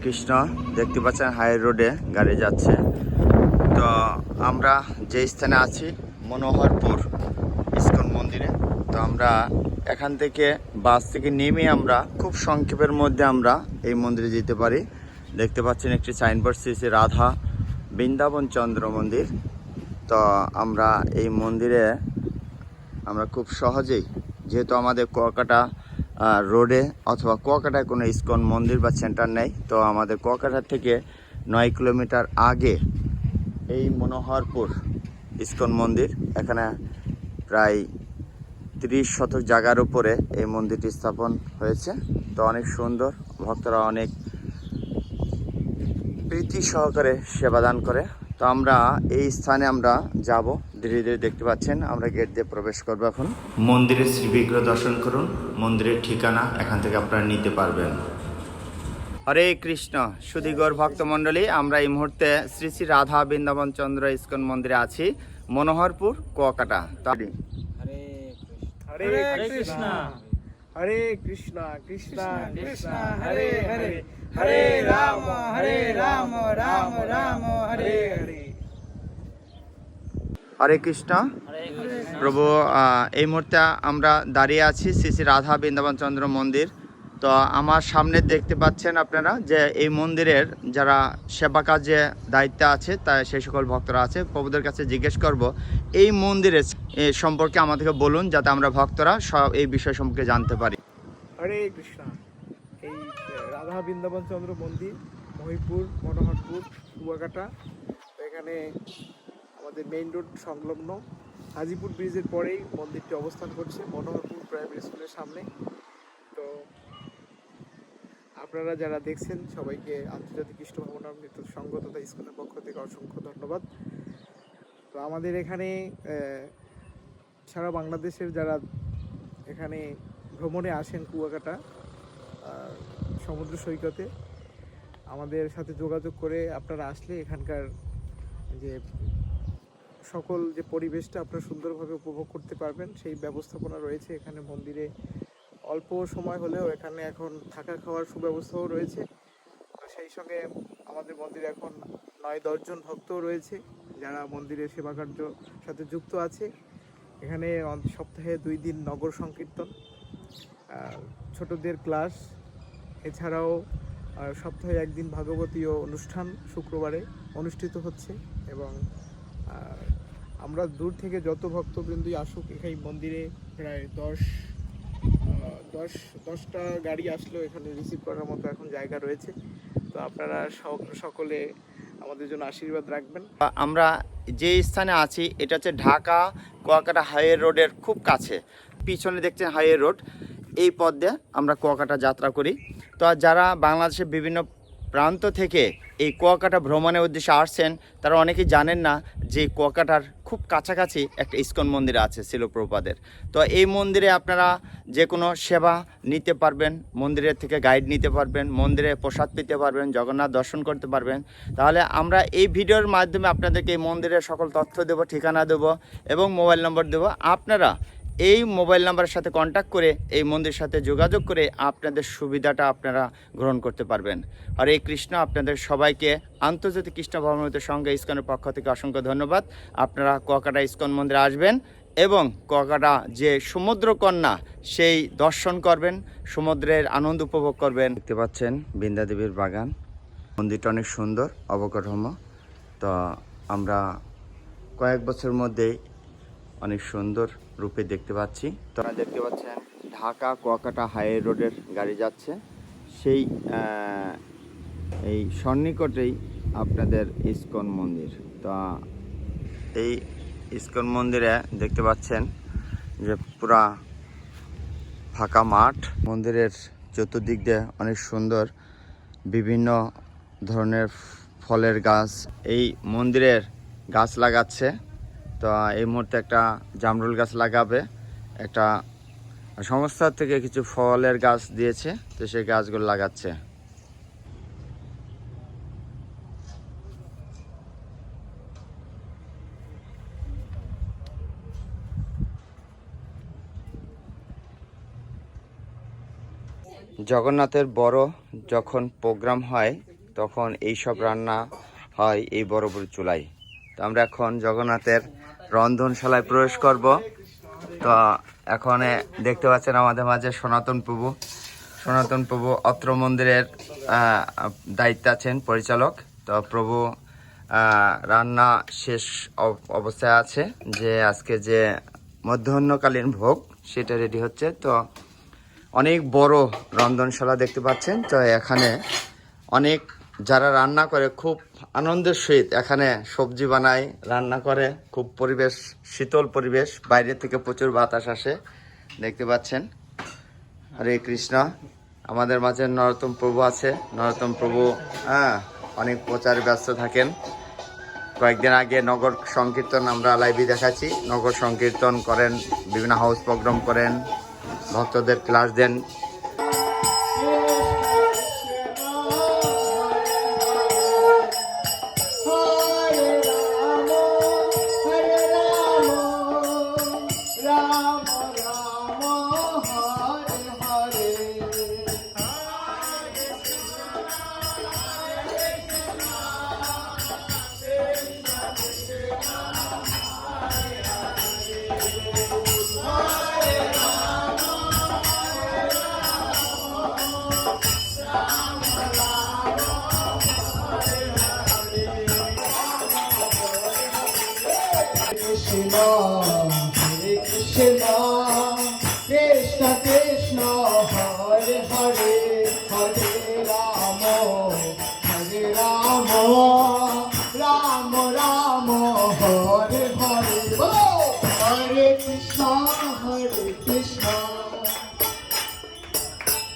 কৃষ্ণ দেখতে পাচ্ছেন হাই রোডে গাড়ি যাচ্ছে। তো আমরা যে স্থানে আছি মনোহরপুর ইস্কন মন্দিরে। তো আমরা এখান থেকে বাস থেকে নেমে আমরা খুব সংক্ষেপের মধ্যে আমরা এই মন্দিরে যেতে পারি। দেখতে পাচ্ছেন একটি সাইনবোর্ড শ্রী শ্রী রাধা বৃন্দাবন চন্দ্র মন্দির। তো আমরা এই মন্দিরে আমরা খুব সহজেই, যেহেতু আমাদের কুয়াকাটা রোডে অথবা কুয়াকাটায় কোনো ইস্কন মন্দির বা সেন্টার নেই, তো আমাদের কুয়াকাটা থেকে 9 কিলোমিটার আগে এই মনোহরপুর ইস্কন মন্দির। এখানে প্রায় 30 শতক জায়গার উপরে এই মন্দিরটি স্থাপন হয়েছে। তো অনেক সুন্দর, ভক্তরা অনেক প্রীতি সহকারে সেবাদান করে। তো আমরা এই স্থানে আমরা যাব, ধীরে ধীরে দেখতে পাচ্ছেন আমরা গেট দিয়ে প্রবেশ করবো। এখন মন্দিরের শ্রী বিগ্রহ দর্শন করুন, মন্দিরের ঠিকানা এখান থেকে আপনারা নিতে পারবেন। হরে কৃষ্ণ সুধীগৌর ভক্তমণ্ডলী, আমরা এই মুহূর্তে শ্রী শ্রী রাধা বৃন্দাবন চন্দ্র ইস্কন মন্দিরে আছি, মনোহরপুর কুয়াকাটা। হরে কৃষ্ণ হরে কৃষ্ণ কৃষ্ণ কৃষ্ণ হরে হরে হরে রাম রাম রাম হরে হরে। হরে কৃষ্ণ প্রভু, এই মুহূর্তে আমরা দাঁড়িয়ে আছি শ্রী শ্রী রাধা বৃন্দাবন চন্দ্র মন্দির। তো আমার সামনে দেখতে পাচ্ছেন আপনারা যে এই মন্দিরের যারা সেবা কাজে দায়িত্বে আছে, তা সেই সকল ভক্তরা আছে। প্রভুদের কাছে জিজ্ঞেস করব এই মন্দিরের সম্পর্কে আমাদেরকে বলুন, যাতে আমরা ভক্তরা সব এই বিষয় সম্পর্কে জানতে পারি। হরে কৃষ্ণ। এই রাধা বৃন্দাবন চন্দ্র মন্দির মহিপুর মনোহরপুর কুয়াকাটা। এখানে আমাদের মেইন রোড সংলগ্ন হাজিপুর ব্রিজের পরেই মন্দিরটি অবস্থান করছে, মনোহরপুর প্রাইমারি স্কুলের সামনে। তো আপনারা যারা দেখছেন সবাইকে আন্তর্জাতিক কৃষ্ণ ভাবনামৃত সংঘ তথা ইস্কনের পক্ষ থেকে অসংখ্য ধন্যবাদ। তো আমাদের এখানে সারা বাংলাদেশের যারা এখানে ভ্রমণে আসেন কুয়াকাটা সমুদ্র সৈকতে, আমাদের সাথে যোগাযোগ করে আপনারা আসলে এখানকার যে সকল যে পরিবেশটা আপনারা সুন্দরভাবে উপভোগ করতে পারবেন, সেই ব্যবস্থাপনা রয়েছে এখানে মন্দিরে। অল্প সময় হলেও এখানে এখন থাকা খাওয়ার সুব্যবস্থাও রয়েছে। তো সেই সঙ্গে আমাদের মন্দিরে এখন 9-10 জন ভক্তও রয়েছে যারা মন্দিরের সেবা কার্য সাথে যুক্ত আছে। এখানে সপ্তাহে 2 দিন নগর সংকীর্তন, ছোটদের ক্লাস, এছাড়াও সপ্তাহে 1 দিন ভাগবতীয় অনুষ্ঠান শুক্রবারে অনুষ্ঠিত হচ্ছে। এবং আমরা দূর থেকে যত ভক্তবৃন্দই আসুক এখানে মন্দিরে প্রায় 10টা গাড়ি আসলেও এখানে রিসিভ করার মতো এখন জায়গা রয়েছে। তো আপনারা সকলে আমাদের জন্য আশীর্বাদ রাখবেন। আমরা যে স্থানে আছি এটা হচ্ছে ঢাকা কুয়াকাটা হাইওয়ে রোডের খুব কাছে। পিছনে দেখছেন হাইওয়ে রোড, এই পথ দিয়ে আমরা কুয়াকাটা যাত্রা করি। তো যারা বাংলাদেশের বিভিন্ন প্রান্ত থেকে এই কুয়াকাটা ভ্রমণের উদ্দেশ্যে আসছেন, তারা অনেকেই জানেন না যে কুয়াকাটার খুব কাছাকাছি একটা ইস্কন মন্দির আছে শিল প্রভুপাদের। তো এই মন্দিরে আপনারা যে কোনো সেবা নিতে পারবেন, মন্দিরের থেকে গাইড নিতে পারবেন, মন্দিরে প্রসাদ পেতে পারবেন, জগন্নাথ দর্শন করতে পারবেন। তাহলে আমরা এই ভিডিওর মাধ্যমে আপনাদেরকে এই মন্দিরের সকল তথ্য দেব, ঠিকানা দেব এবং মোবাইল নম্বর দেব। আপনারা এই মোবাইল নাম্বারের সাথে কন্ট্যাক্ট করে এই মন্দিরের সাথে যোগাযোগ করে আপনাদের সুবিধাটা আপনারা গ্রহণ করতে পারবেন। হরে কৃষ্ণ, আপনাদের সবাইকে আন্তর্জাতিক কৃষ্ণ ভাবনামৃত সংঘ ইস্কনের পক্ষ থেকে অসংখ্য ধন্যবাদ। আপনারা কুয়াকাটা ইস্কন মন্দিরে আসবেন এবং কুয়াকাটা যে সমুদ্রকন্যা সেই দর্শন করবেন, সমুদ্রের আনন্দ উপভোগ করবেন। দেখতে পাচ্ছেন বৃন্দা দেবীর বাগান, মন্দিরটা অনেক সুন্দর অবকাঠামো। তো আমরা কয়েক বছরের মধ্যেই অনেক সুন্দর রূপে দেখতে পাচ্ছি। তো আপনারা দেখতে পাচ্ছেন ঢাকা কুয়াকাটা হাইওয়ে রোডের গাড়ি যাচ্ছে, সেই এই সন্নিকটেই আপনাদের ইস্কন মন্দির। তো এই ইস্কন মন্দিরে দেখতে পাচ্ছেন যে পুরা ফাঁকা মাঠ, মন্দিরের চতুর্দিক দিয়ে অনেক সুন্দর বিভিন্ন ধরনের ফলের গাছ, এই মন্দিরের গাছ লাগাচ্ছে। তো এই মুহূর্তে একটা জামরুল গাছ লাগাবে, একটা সংস্থা থেকে কিছু ফলের গাছ দিয়েছে, তো সেই গাছগুলো লাগাচ্ছে। জগন্নাথের বড় যখন প্রোগ্রাম হয় তখন এই সব রান্না হয় এই বড় বড় চুলায়। তো আমরা এখন জগন্নাথের রন্ধনশালায় প্রবেশ করব। তো এখন দেখতে পাচ্ছেন আমাদের মাঝে সনাতন প্রভু অত্র মন্দিরের দায়িত্বে আছেন, পরিচালক। তো প্রভু রান্না শেষ অবস্থায় আছে, যে আজকে যে মধ্যাহ্নকালীন ভোগ সেটা রেডি হচ্ছে। তো অনেক বড় রন্ধনশালা দেখতে পাচ্ছেন। তো এখানে অনেক যারা রান্না করে খুব আনন্দের সহিত এখানে সবজি বানায়, রান্না করে, খুব পরিবেশ শীতল পরিবেশ, বাইরে থেকে প্রচুর বাতাস আসে দেখতে পাচ্ছেন। হরে কৃষ্ণ। আমাদের মাঝে নরোত্তম প্রভু আছে। নরোত্তম প্রভু অনেক প্রচারে ব্যস্ত থাকেন। কয়েকদিন আগে নগর সংকীর্তন আমরা লাইভে দেখাচ্ছি, নগর সংকীর্তন করেন, বিভিন্ন হাউস প্রোগ্রাম করেন, ভক্তদের ক্লাস দেন। Hare Krishna, Krishna Krishna, Hare Hare, Hare Rama, Hare Rama, Rama Rama, Hare Hare. Hare Krishna,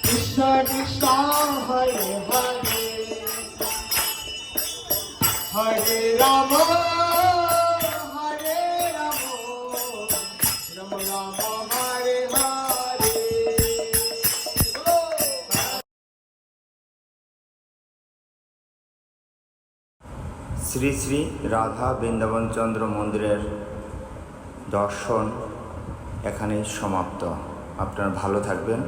Krishna Krishna, Hare Hare, Hare Rama. Shri Shri Radha Vrindavan Chandra মন্দিরের দর্শন এখানেই সমাপ্ত। আপনারা ভালো থাকবেন।